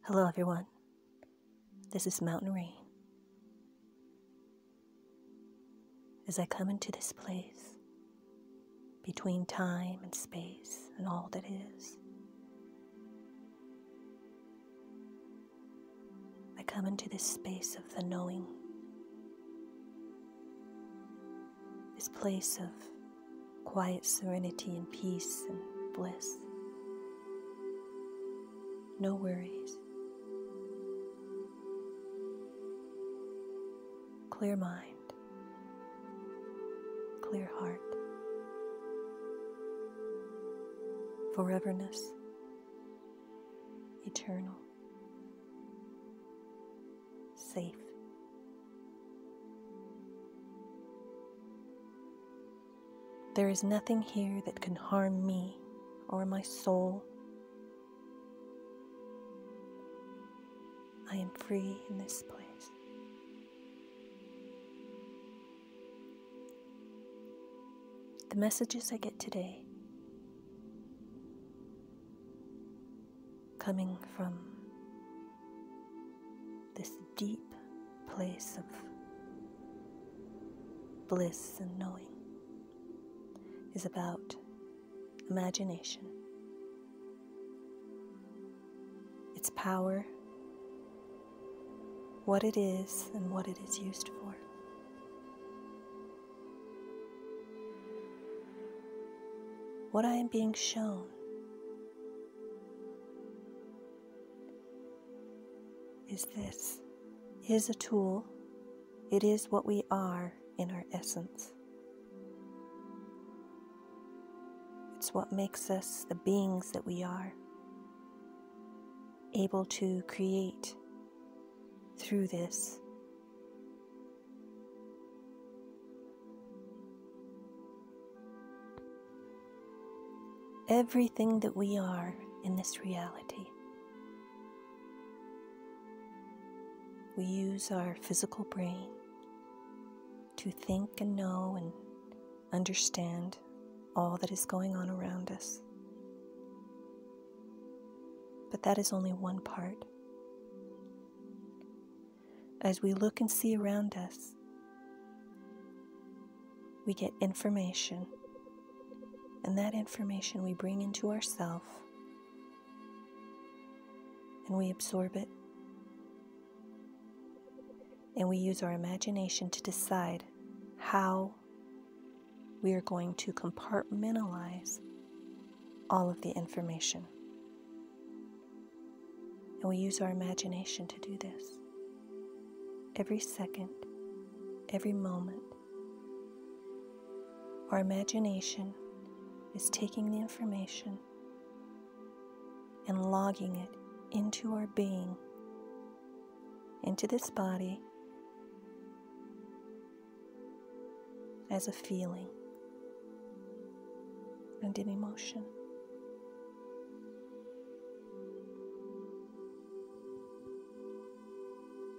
Hello everyone, this is MountainRain. As I come into this place, between time and space and all that is, I come into this space of the knowing, this place of quiet serenity and peace and bliss. No worries. Clear mind, clear heart, foreverness, eternal, safe. There is nothing here that can harm me or my soul. I am free in this place. The messages I get today, coming from this deep place of bliss and knowing, is about imagination, its power, what it is and what it is used for. What I am being shown is this is a tool. It is what we are in our essence. It's what makes us the beings that we are, able to create through this. Everything that we are in this reality. We use our physical brain to think and know and understand all that is going on around us. But that is only one part. As we look and see around us, we get information. And that information we bring into ourself, and we absorb it, and we use our imagination to decide how we are going to compartmentalize all of the information. And we use our imagination to do this. Every second, every moment, our imagination is taking the information and logging it into our being, into this body, as a feeling and an emotion.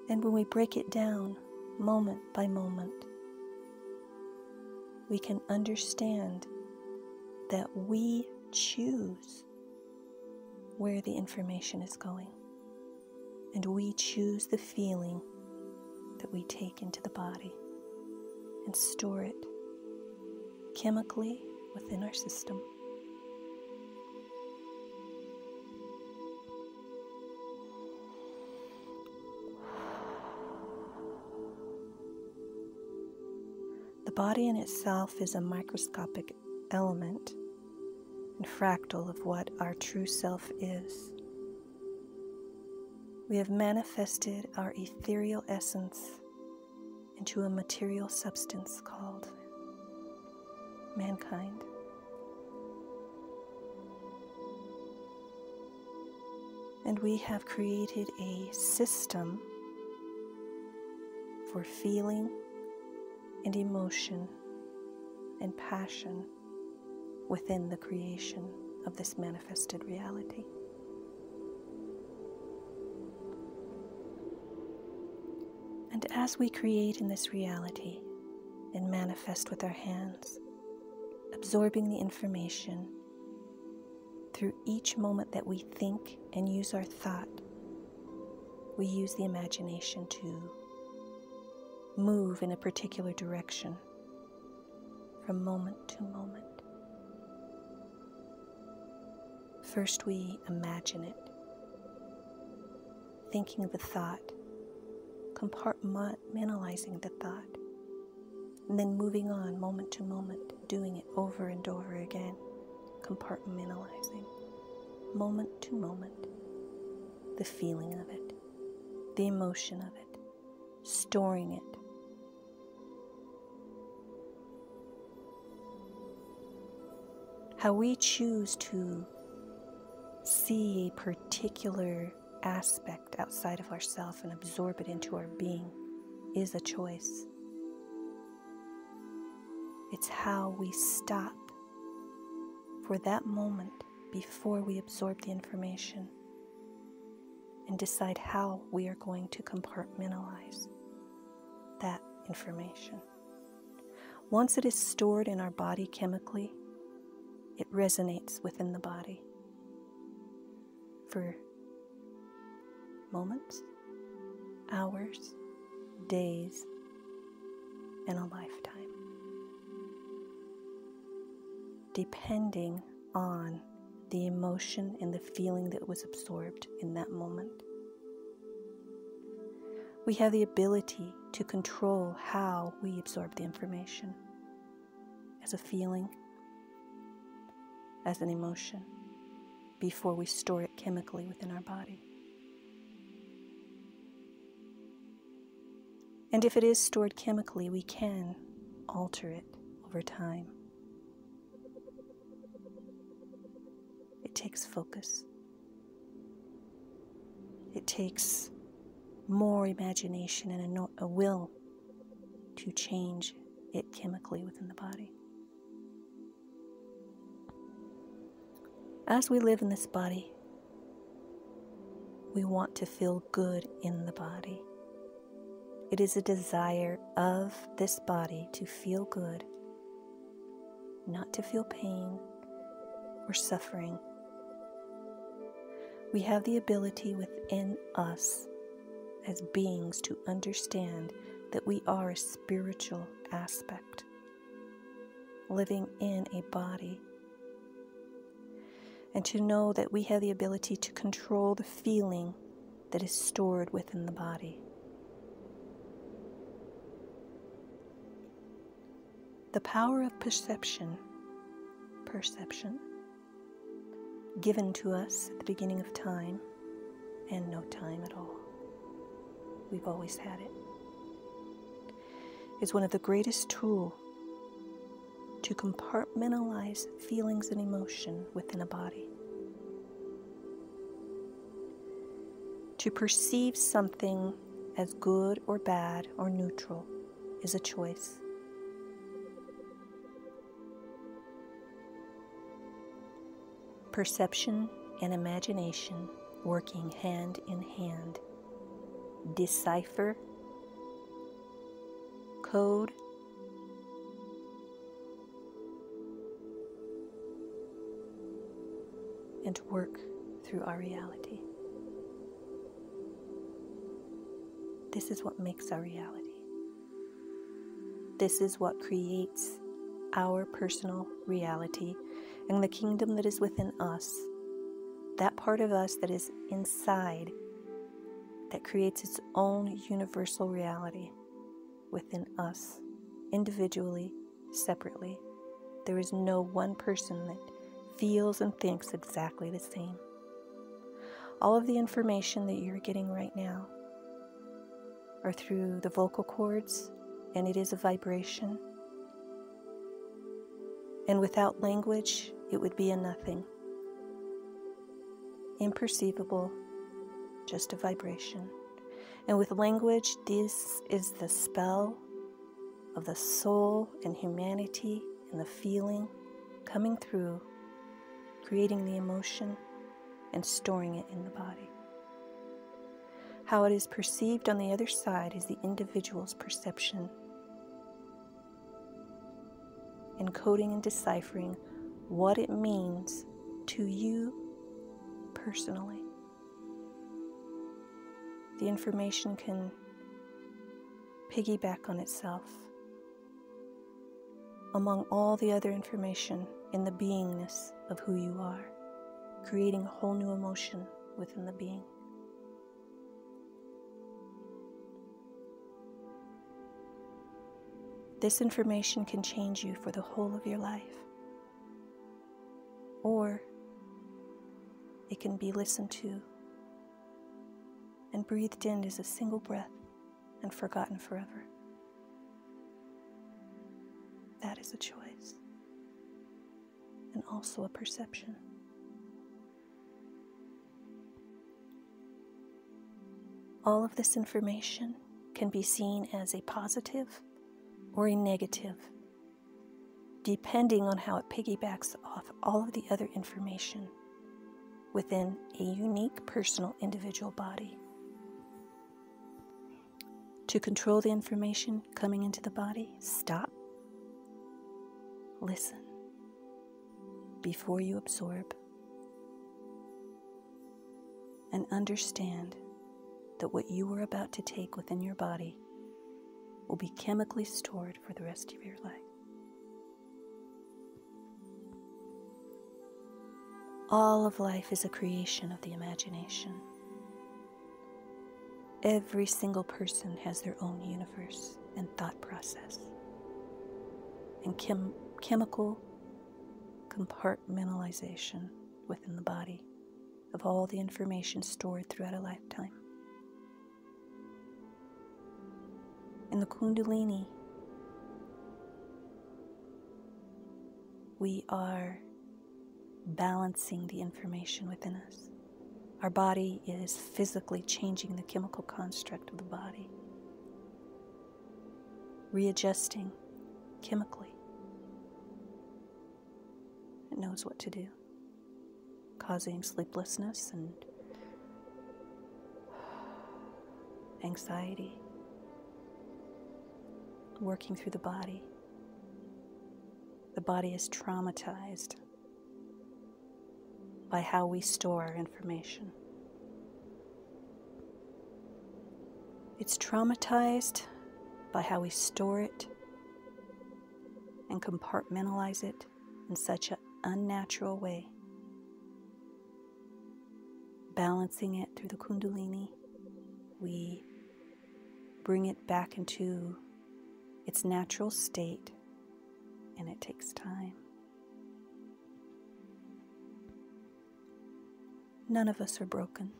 And when we break it down moment by moment, we can understand that we choose where the information is going, and we choose the feeling that we take into the body and store it chemically within our system. The body in itself is a microscopic element and fractal of what our true self is. We have manifested our ethereal essence into a material substance called mankind. And we have created a system for feeling and emotion and passion within the creation of this manifested reality. And as we create in this reality and manifest with our hands, absorbing the information through each moment that we think and use our thought we use the imagination to move in a particular direction from moment to moment. First, we imagine it, thinking of a thought, compartmentalizing the thought, and then moving on moment to moment, doing it over and over again, compartmentalizing, moment to moment, the feeling of it, the emotion of it, storing it. How we choose to see a particular aspect outside of ourselves and absorb it into our being is a choice. It's how we stop for that moment before we absorb the information and decide how we are going to compartmentalize that information. Once it is stored in our body chemically, it resonates within the body for moments, hours, days, and a lifetime, depending on the emotion and the feeling that was absorbed in that moment. We have the ability to control how we absorb the information, as a feeling, as an emotion, before we store it chemically within our body. And if it is stored chemically, we can alter it over time. It takes focus. It takes more imagination and a will to change it chemically within the body. As we live in this body, we want to feel good in the body. It is a desire of this body to feel good, not to feel pain or suffering. We have the ability within us as beings to understand that we are a spiritual aspect, living in a body, and to know that we have the ability to control the feeling that is stored within the body. The power of perception, given to us at the beginning of time and no time at all, we've always had it, is one of the greatest tools to compartmentalize feelings and emotion within a body. To perceive something as good or bad or neutral is a choice. Perception and imagination working hand in hand decipher, code, and work through our reality. This is what makes our reality. This is what creates our personal reality and the kingdom that is within us, that part of us that is inside, that creates its own universal reality within us, individually, separately. There is no one person that feels and thinks exactly the same. All of the information that you're getting right now are through the vocal cords, and it is a vibration. And without language, it would be a nothing. Imperceivable, just a vibration. And with language, this is the spell of the soul and humanity and the feeling coming through, creating the emotion and storing it in the body. How it is perceived on the other side is the individual's perception, encoding and deciphering what it means to you personally. the information can piggyback on itself among all the other information in the beingness of who you are, creating a whole new emotion within the being. This information can change you for the whole of your life, or it can be listened to and breathed in as a single breath and forgotten forever. That is a choice, and also a perception. All of this information can be seen as a positive or a negative, depending on how it piggybacks off all of the other information within a unique, personal, individual body. To control the information coming into the body, stop, listen before you absorb, and understand that what you are about to take within your body will be chemically stored for the rest of your life. All of life is a creation of the imagination. Every single person has their own universe and thought process, and chemical compartmentalization within the body of all the information stored throughout a lifetime. In the Kundalini, we are balancing the information within us. Our body is physically changing the chemical construct of the body, readjusting chemically. It knows what to do, causing sleeplessness and anxiety, working through the body. The body is traumatized by how we store our information. It's traumatized by how we store it and compartmentalize it in such an unnatural way. Balancing it through the Kundalini, we bring it back into its natural state, and it takes time. None of us are broken.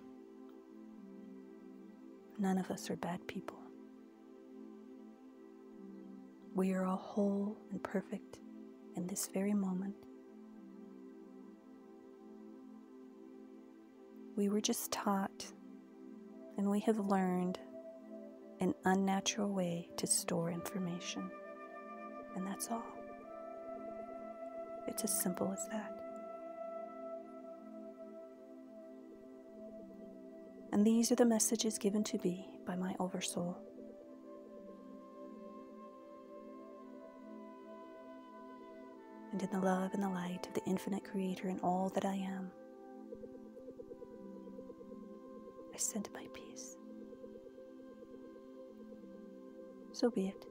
None of us are bad people. We are all whole and perfect in this very moment. We were just taught, and we have learned an unnatural way to store information. And that's all. It's as simple as that. And these are the messages given to me by my Oversoul. And in the love and the light of the infinite Creator and all that I am, I send my peace. So be it.